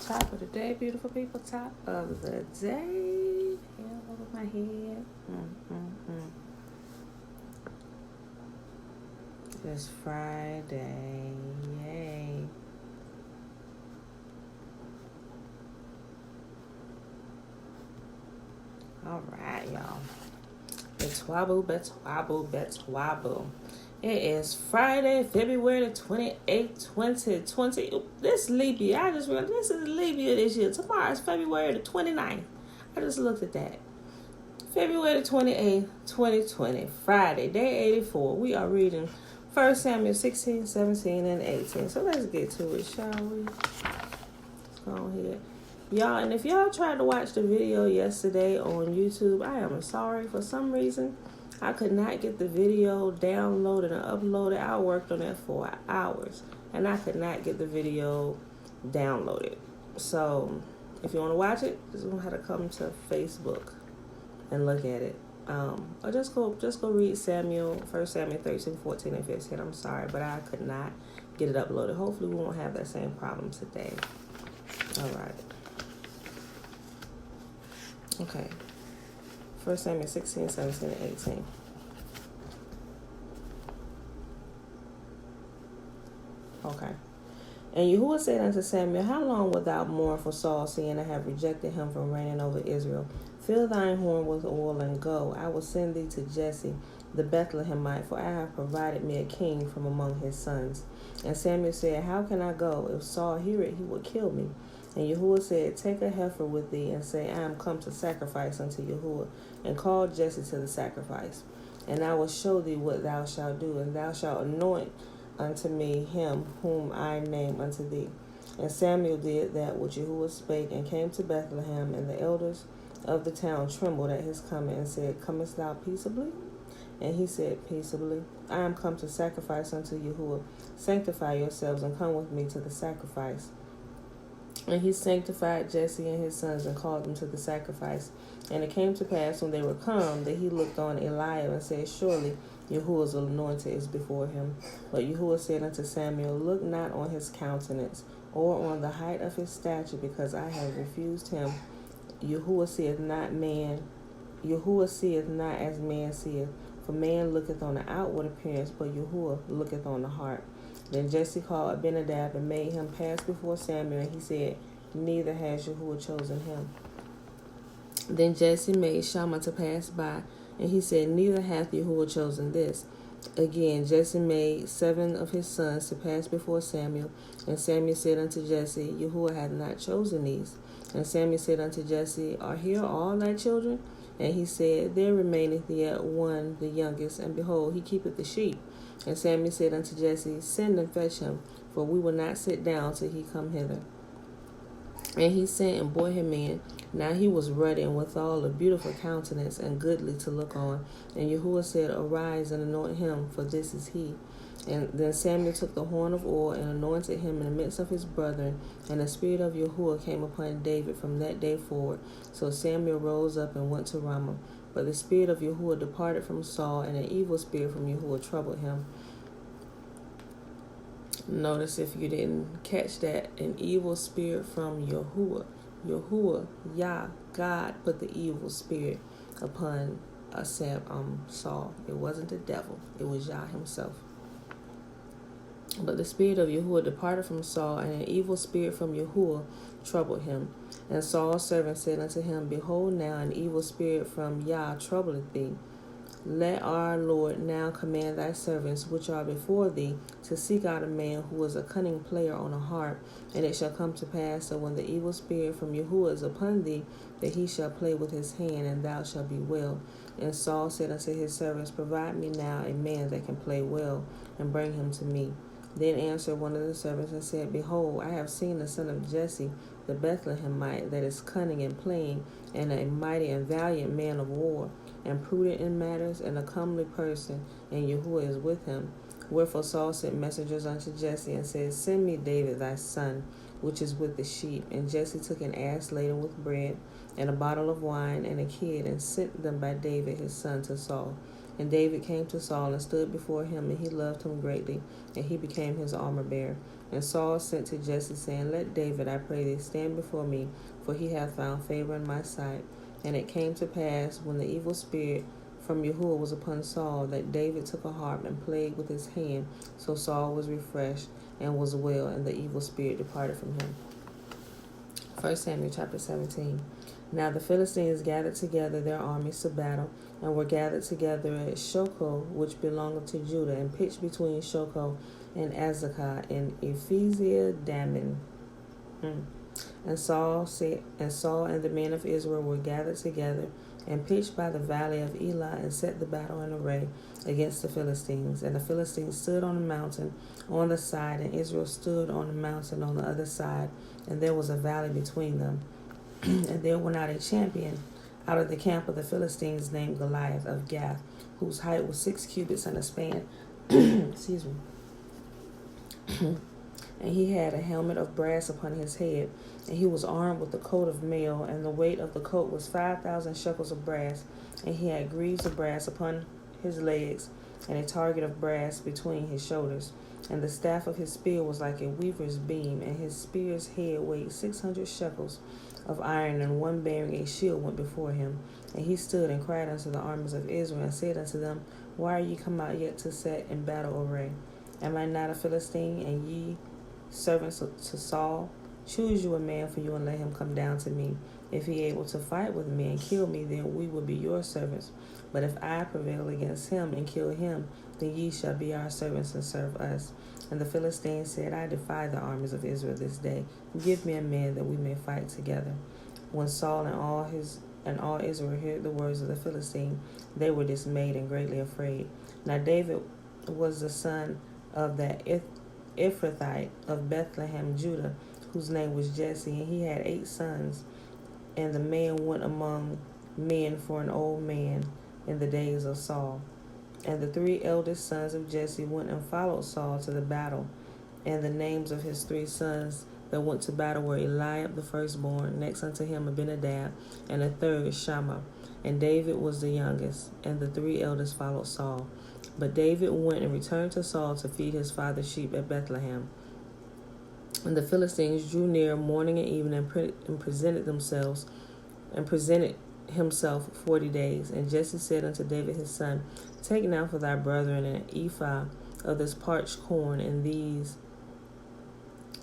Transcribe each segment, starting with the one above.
Top of the day, beautiful people. Top of the day. Hell over my head. It's Friday. Yay. All right, y'all. Betwabu, betwabu, betwabu. It is Friday, February the 28th, 2020. This leap year. I just realized this is leap year this year. Tomorrow is February the 29th. I just looked at that. February the 28th, 2020. Friday, day 84. We are reading 1 Samuel 16, 17, and 18. So let's get to it, shall we? Let's go ahead. Y'all, and if y'all tried to watch the video yesterday on YouTube, I am sorry. For some reason, I could not get the video downloaded and uploaded. I worked on it for hours, and I could not get the video downloaded. So, if you want to watch it, just going to have to come to Facebook and look at it. Or just go read 1 Samuel 13, 14, and 15. I'm sorry, but I could not get it uploaded. Hopefully, we won't have that same problem today. All right. Okay. 1 Samuel 16, 17, and 18. Okay. And Yahuwah said unto Samuel, How long wilt thou mourn for Saul, seeing I have rejected him from reigning over Israel? Fill thine horn with oil and go. I will send thee to Jesse the Bethlehemite, for I have provided me a king from among his sons. And Samuel said, How can I go? If Saul hear it, he will kill me. And Yahuwah said, Take a heifer with thee, and say, I am come to sacrifice unto Yahuwah, and call Jesse to the sacrifice. And I will show thee what thou shalt do, and thou shalt anoint unto me him whom I name unto thee. And Samuel did that which Yahuwah spake, and came to Bethlehem, and the elders of the town trembled at his coming, and said, Comest thou peaceably? And he said, Peaceably. I am come to sacrifice unto Yahuwah. Sanctify yourselves, and come with me to the sacrifice. And he sanctified Jesse and his sons, and called them to the sacrifice. And it came to pass, when they were come, that he looked on Eliab, and said, Surely Yahuwah's anointed is before him. But Yahuwah said unto Samuel, Look not on his countenance, or on the height of his stature, because I have refused him. Yahuwah seeth not as man seeth. For man looketh on the outward appearance, but Yahuwah looketh on the heart. Then Jesse called Abinadab, and made him pass before Samuel, and he said, Neither has Yahuwah chosen him. Then Jesse made Shammah to pass by, and he said, Neither hath Yahuwah chosen this. Again Jesse made 7 of his sons to pass before Samuel. And Samuel said unto Jesse, Yahuwah hath not chosen these. And Samuel said unto Jesse, Are here all thy children? And he said, There remaineth yet one, the youngest, and behold, he keepeth the sheep. And Samuel said unto Jesse, Send and fetch him, for we will not sit down till he come hither. And he sent and brought him in. Now he was ruddy, and withal a beautiful countenance, and goodly to look on. And Yahuwah said, Arise and anoint him, for this is he. And then Samuel took the horn of oil, and anointed him in the midst of his brethren. And the spirit of Yahuwah came upon David from that day forward. So Samuel rose up and went to Ramah. But the spirit of Yahuwah departed from Saul, and an evil spirit from Yahuwah troubled him. Notice, if you didn't catch that, an evil spirit from Yahuwah. Yahuwah, Yah, God, put the evil spirit upon Saul. It wasn't the devil. It was Yah himself. But the spirit of Yahuwah departed from Saul, and an evil spirit from Yahuwah troubled him. And Saul's servant said unto him, Behold, now an evil spirit from Yah troubleth thee. Let our Lord now command thy servants which are before thee to seek out a man who is a cunning player on a harp. And it shall come to pass that when the evil spirit from Yahuwah is upon thee, that he shall play with his hand, and thou shalt be well. And Saul said unto his servants, Provide me now a man that can play well, and bring him to me. Then answered one of the servants and said, Behold, I have seen the son of Jesse, the Bethlehemite, that is cunning in playing, and a mighty and valiant man of war, and prudent in matters, and a comely person, and Yahuwah is with him. Wherefore Saul sent messengers unto Jesse, and said, Send me David thy son, which is with the sheep. And Jesse took an ass laden with bread, and a bottle of wine, and a kid, and sent them by David his son to Saul. And David came to Saul and stood before him, and he loved him greatly, and he became his armor-bearer. And Saul sent to Jesse, saying, Let David, I pray thee, stand before me, for he hath found favor in my sight. And it came to pass, when the evil spirit from Yahuwah was upon Saul, that David took a harp and played with his hand. So Saul was refreshed and was well, and the evil spirit departed from him. 1 Samuel chapter 17. Now the Philistines gathered together their armies to battle, and were gathered together at Shochoh, which belonged to Judah, and pitched between Shochoh and Azekah in Ephesiah-Dammim. And Saul and the men of Israel were gathered together, and pitched by the valley of Elah, and set the battle in array against the Philistines. And the Philistines stood on the mountain on the side, and Israel stood on the mountain on the other side, and there was a valley between them. And there went out a champion out of the camp of the Philistines named Goliath of Gath, whose height was 6 cubits and a span. Excuse me. And he had a helmet of brass upon his head, and he was armed with a coat of mail, and the weight of the coat was 5,000 shekels of brass, and he had greaves of brass upon his legs, and a target of brass between his shoulders. And the staff of his spear was like a weaver's beam, and his spear's head weighed 600 shekels of iron, and one bearing a shield went before him. And he stood and cried unto the armies of Israel, and said unto them, Why are ye come out yet to set in battle array? Am I not a Philistine, and ye servants to Saul? Choose you a man for you, and let him come down to me. If he able to fight with me and kill me, then we will be your servants. But if I prevail against him and kill him, then ye shall be our servants and serve us. And the Philistines said, I defy the armies of Israel this day. Give me a man that we may fight together. When Saul and all Israel heard the words of the Philistine, they were dismayed and greatly afraid. Now David was the son of that Ephrathite of Bethlehem, Judah, whose name was Jesse, and he had 8 sons. And the man went among men for an old man in the days of Saul. And the 3 eldest sons of Jesse went and followed Saul to the battle. And the names of his 3 sons that went to battle were Eliab the firstborn, next unto him Abinadab, and the third Shammah. And David was the youngest, and the 3 eldest followed Saul. But David went and returned to Saul to feed his father's sheep at Bethlehem. And the Philistines drew near morning and evening, and presented himself 40 days. And Jesse said unto David his son, Take now for thy brethren an ephah of this parched corn, and these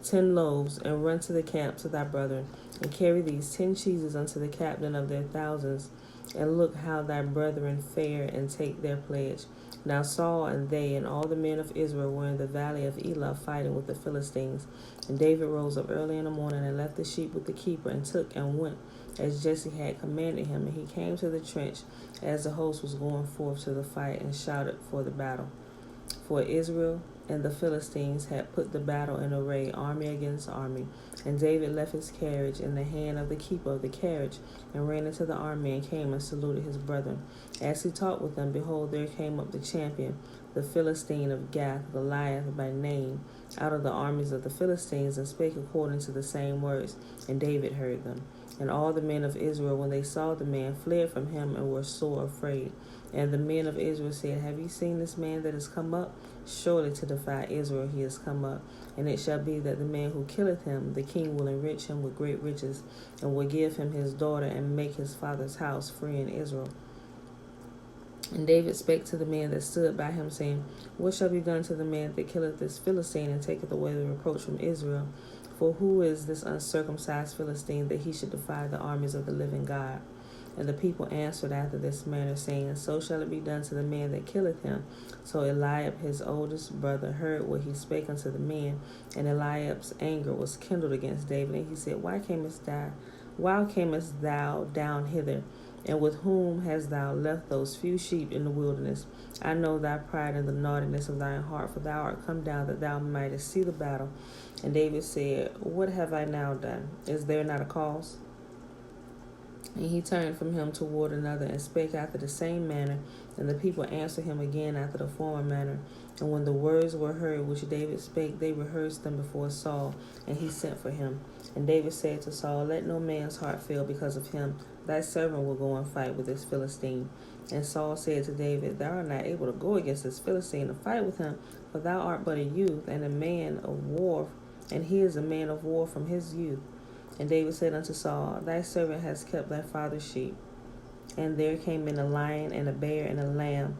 10 loaves, and run to the camp to thy brethren, and carry these 10 cheeses unto the captain of their thousands, and look how thy brethren fare, and take their pledge. Now Saul and they and all the men of Israel were in the valley of Elah fighting with the Philistines. And David rose up early in the morning, and left the sheep with the keeper, and took and went as Jesse had commanded him. And he came to the trench as the host was going forth to the fight, and shouted for the battle. For Israel and the Philistines had put the battle in array, army against army. And David left his carriage in the hand of the keeper of the carriage, and ran into the army, and came and saluted his brethren. As he talked with them, behold, there came up the champion, the Philistine of Gath, Goliath by name, out of the armies of the Philistines, and spake according to the same words. And David heard them. And all the men of Israel, when they saw the man, fled from him, and were sore afraid. And the men of Israel said, Have ye seen this man that is come up? Surely to defy Israel he is come up. And it shall be that the man who killeth him, the king will enrich him with great riches, and will give him his daughter, and make his father's house free in Israel. And David spake to the man that stood by him, saying, What shall be done to the man that killeth this Philistine, and taketh away the reproach from Israel? For who is this uncircumcised Philistine, that he should defy the armies of the living God? And the people answered after this manner, saying, So shall it be done to the man that killeth him. So Eliab his oldest brother heard what he spake unto the man, and Eliab's anger was kindled against David. And he said, Why camest thou down hither? And with whom hast thou left those few sheep in the wilderness? I know thy pride and the naughtiness of thine heart, for thou art come down that thou mightest see the battle. And David said, What have I now done? Is there not a cause? And he turned from him toward another, and spake after the same manner. And the people answered him again after the former manner. And when the words were heard which David spake, they rehearsed them before Saul, and he sent for him. And David said to Saul, Let no man's heart fail because of him. Thy servant will go and fight with this Philistine. And Saul said to David, Thou art not able to go against this Philistine to fight with him, for thou art but a youth, and a man of war, and he is a man of war from his youth. And David said unto Saul, Thy servant has kept thy father's sheep. And there came in a lion and a bear and a lamb.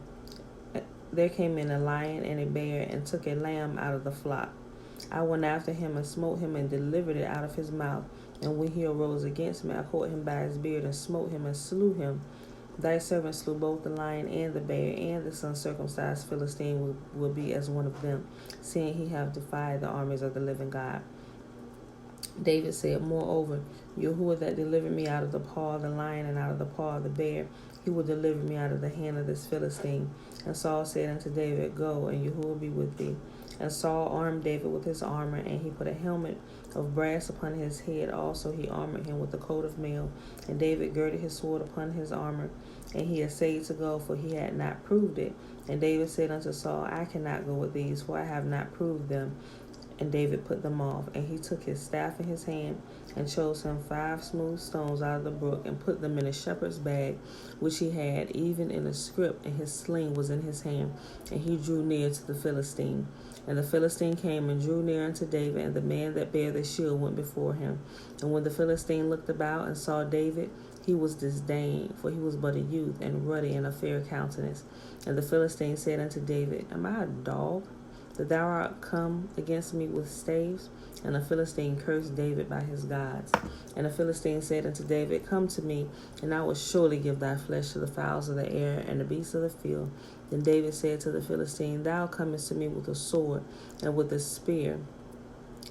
There came in a lion and a bear, and took a lamb out of the flock. I went after him and smote him and delivered it out of his mouth. And when he arose against me, I caught him by his beard and smote him and slew him. Thy servant slew both the lion and the bear, and the uncircumcised Philistine will be as one of them, seeing he have defied the armies of the living God. David said, Moreover, Yahuwah that delivered me out of the paw of the lion and out of the paw of the bear, he will deliver me out of the hand of this Philistine. And Saul said unto David, Go, and Yahuwah be with thee. And Saul armed David with his armor, and he put a helmet of brass upon his head. Also he armored him with a coat of mail. And David girded his sword upon his armor, and he essayed to go, for he had not proved it. And David said unto Saul, I cannot go with these, for I have not proved them. And David put them off, and he took his staff in his hand, and chose him 5 smooth stones out of the brook, and put them in a shepherd's bag, which he had, even in a scrip, and his sling was in his hand. And he drew near to the Philistine. And the Philistine came and drew near unto David, and the man that bare the shield went before him. And when the Philistine looked about and saw David, he was disdained, for he was but a youth, and ruddy, and of fair countenance. And the Philistine said unto David, Am I a dog, that thou art come against me with staves? And the Philistine cursed David by his gods. And the Philistine said unto David, Come to me, and I will surely give thy flesh to the fowls of the air and the beasts of the field. Then David said to the Philistine, Thou comest to me with a sword, and with a spear,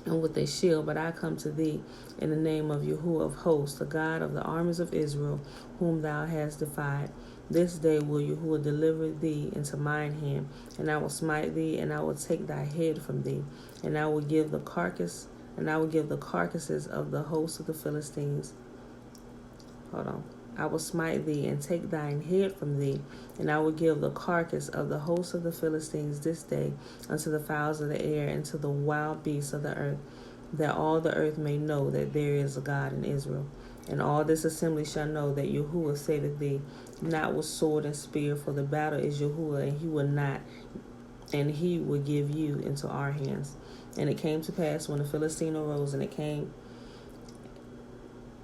and with a shield, but I come to thee in the name of Yahuwah of hosts, the God of the armies of Israel, whom thou hast defied. This day will Yahuwah deliver thee into mine hand, and I will smite thee, and I will take thy head from thee, and I will give the carcasses of the hosts of the Philistines. I will smite thee and take thine head from thee, and I will give the carcass of the hosts of the Philistines this day unto the fowls of the air and to the wild beasts of the earth, that all the earth may know that there is a God in Israel. And all this assembly shall know that Yahuwah saveth thee, not with sword and spear, for the battle is Yahuwah, and he will give you into our hands. And it came to pass when the Philistine arose, and it came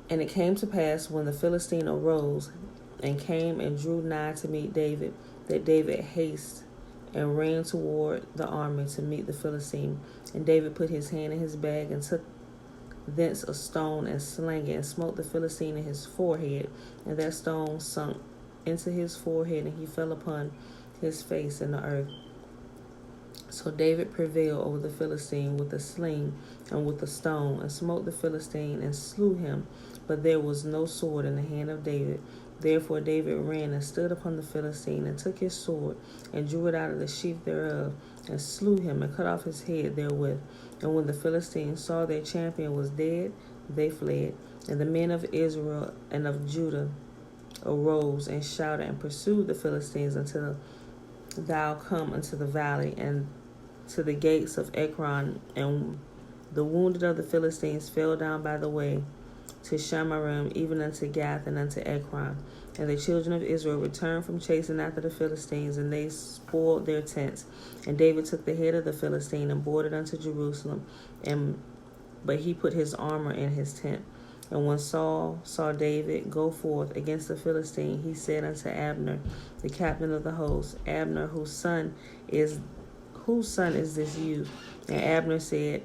to pass when the Philistine arose and came and drew nigh to meet David, that David hasted and ran toward the army to meet the Philistine. And David put his hand in his bag and took thence a stone and slang it, and smote the Philistine in his forehead, and that stone sunk into his forehead, and he fell upon his face in the earth. So David prevailed over the Philistine with a sling and with a stone, and smote the Philistine and slew him, but there was no sword in the hand of David. Therefore David ran and stood upon the Philistine, and took his sword, and drew it out of the sheath thereof, and slew him, and cut off his head therewith. And when the Philistines saw their champion was dead, they fled. And the men of Israel and of Judah arose and shouted and pursued the Philistines until thou come unto the valley and to the gates of Ekron. And the wounded of the Philistines fell down by the way to Shamarim, even unto Gath and unto Ekron. And the children of Israel returned from chasing after the Philistines, and they spoiled their tents. And David took the head of the Philistine and bore it unto Jerusalem, but he put his armor in his tent. And when Saul saw David go forth against the Philistine, he said unto Abner, the captain of the host, Abner, whose son is this youth? And Abner said,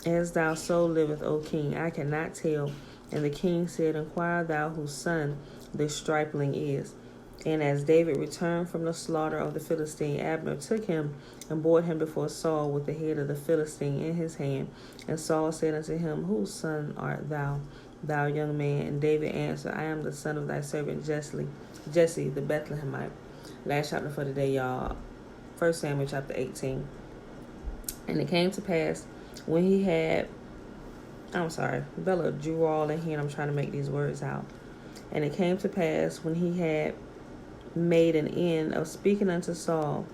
As thou soul liveth, O king, I cannot tell. And the king said, Inquire thou whose son this stripling is. And as David returned from the slaughter of the Philistine, Abner took him and bore him before Saul with the head of the Philistine in his hand. And Saul said unto him, Whose son art thou, thou young man? And David answered, I am the son of thy servant Jesse the Bethlehemite. Last chapter for today, y'all. 1 Samuel chapter 18. And it came to pass when he had... Bella drew all in here, and I'm trying to make these words out. And it came to pass when he had made an end of speaking unto Saul,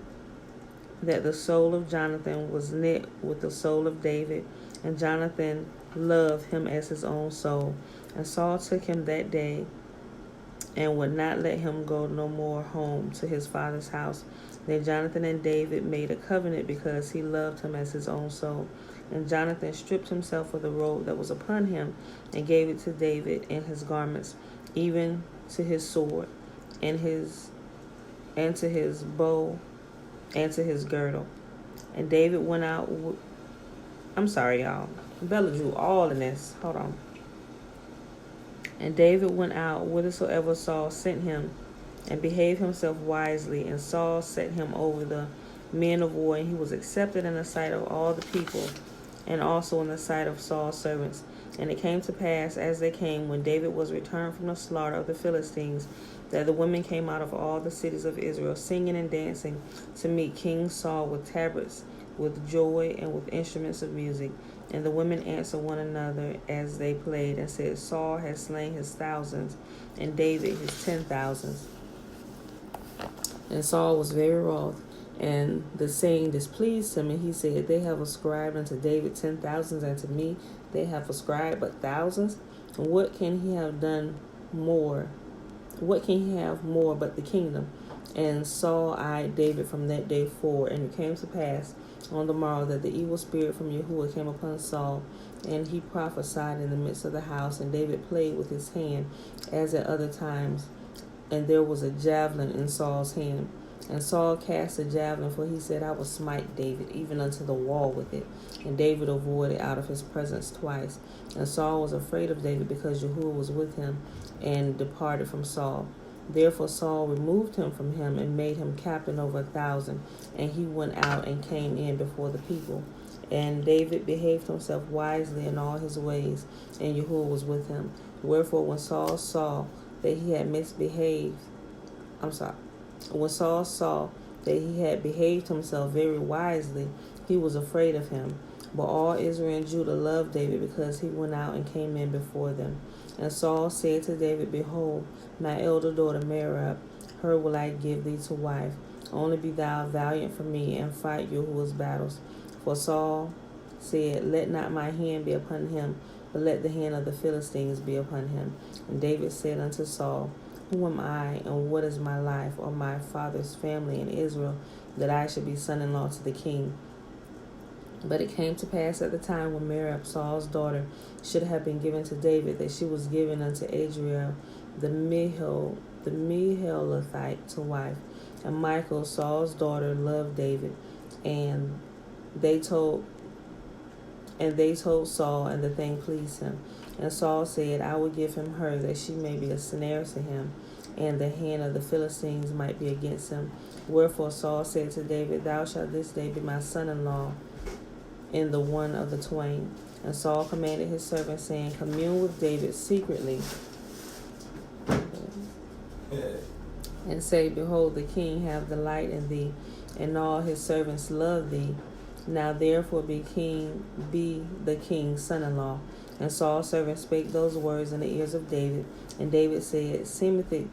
that the soul of Jonathan was knit with the soul of David, and Jonathan loved him as his own soul. And Saul took him that day and would not let him go no more home to his father's house. Then Jonathan and David made a covenant because he loved him as his own soul. And Jonathan stripped himself of the robe that was upon him and gave it to David and his garments, even to his sword and to his bow and to his girdle. And David went out. I'm sorry, y'all. Bella drew all in this. Hold on. And David went out whithersoever Saul sent him, and behaved himself wisely. And Saul set him over the men of war, and he was accepted in the sight of all the people, and also in the sight of Saul's servants. And it came to pass, as they came, when David was returned from the slaughter of the Philistines, that the women came out of all the cities of Israel, singing and dancing, to meet King Saul with tabrets, with joy, and with instruments of music. And the women answered one another as they played, and said, Saul has slain his thousands, and David his 10,000s. And Saul was very wroth, and the saying displeased him, and he said, They have ascribed unto David 10,000s, and to me they have ascribed but thousands. And what can he have done more? What can he have more but the kingdom? And Saul eyed David from that day forward. And it came to pass on the morrow that the evil spirit from Yahuwah came upon Saul, and he prophesied in the midst of the house. And David played with his hand as at other times, and there was a javelin in Saul's hand. And Saul cast a javelin, for he said, I will smite David, even unto the wall with it. And David avoided out of his presence twice. And Saul was afraid of David, because Yahuwah was with him, and departed from Saul. Therefore Saul removed him from him, and made him captain over 1,000. And he went out and came in before the people. And David behaved himself wisely in all his ways, and Yahuwah was with him. Wherefore when Saul saw that he had misbehaved, when Saul saw that he had behaved himself very wisely, he was afraid of him. But all Israel and Judah loved David, because he went out and came in before them. And Saul said to David, Behold, my elder daughter Merab, her will I give thee to wife. Only be thou valiant for me, and fight Yahuwah's battles. For Saul said, Let not my hand be upon him, but let the hand of the Philistines be upon him. And David said unto Saul, Who am I, and what is my life, or my father's family in Israel, that I should be son-in-law to the king? But it came to pass at the time when Merab, Saul's daughter, should have been given to David, that she was given unto Adriel the Meholathite to wife. And Michal, Saul's daughter, loved David, and they told Saul, and the thing pleased him. And Saul said, I will give him her, that she may be a snare to him, and the hand of the Philistines might be against him. Wherefore Saul said to David, Thou shalt this day be my son-in-law in the one of the twain. And Saul commanded his servant, saying, Commune with David secretly, and say, Behold, the king have delight in thee, and all his servants love thee. Now therefore be the king's son-in-law. And Saul's servant spake those words in the ears of David. And David said, Seemeth it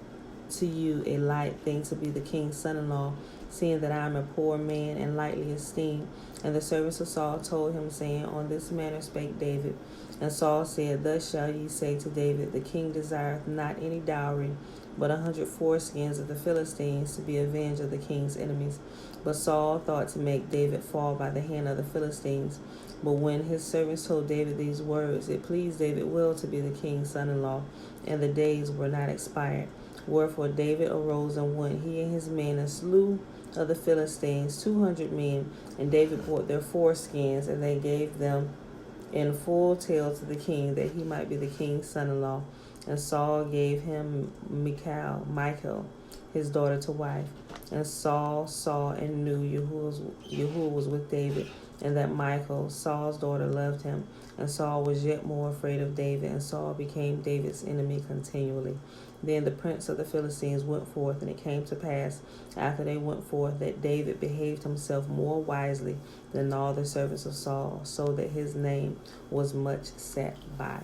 to you a light thing to be the king's son-in-law, seeing that I am a poor man and lightly esteemed? And the servants of Saul told him, saying, On this manner spake David. And Saul said, Thus shall ye say to David, The king desireth not any dowry, but 100 foreskins of the Philistines, to be avenged of the king's enemies. But Saul thought to make David fall by the hand of the Philistines. But when his servants told David these words, it pleased David well to be the king's son-in-law, and the days were not expired. Wherefore David arose and went, he and his men, and slew of the Philistines 200 men. And David brought their foreskins, and they gave them in full tale to the king, that he might be the king's son-in-law. And Saul gave him Michal, his daughter, to wife. And Saul saw and knew Yahuwah was with David, and that Michal, Saul's daughter, loved him. And Saul was yet more afraid of David, and Saul became David's enemy continually. Then the prince of the Philistines went forth, and it came to pass, after they went forth, that David behaved himself more wisely than all the servants of Saul, so that his name was much set by.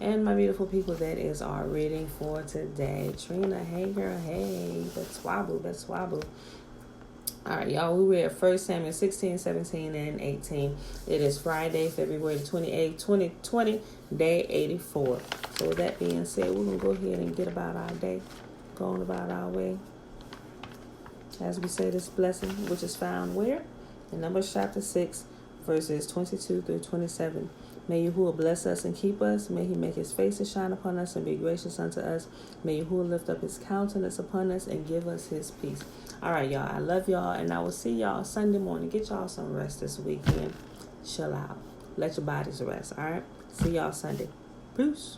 And my beautiful people, that is our reading for today. Trina, hey girl, hey, that's swabble. All right, y'all, we read 1 Samuel 16, 17, and 18. It is Friday, February 28th, 2020, day 84. So with that being said, we're going to go ahead and get about our day. going about our way. As we say this blessing, which is found where? In Numbers chapter 6, verses 22 through 27. May Yahuwah bless us and keep us. May he make his face to shine upon us and be gracious unto us. May Yahuwah lift up his countenance upon us and give us his peace. All right, y'all. I love y'all, and I will see y'all Sunday morning. Get y'all some rest this weekend. Chill out. Let your bodies rest, all right? See y'all Sunday. Peace.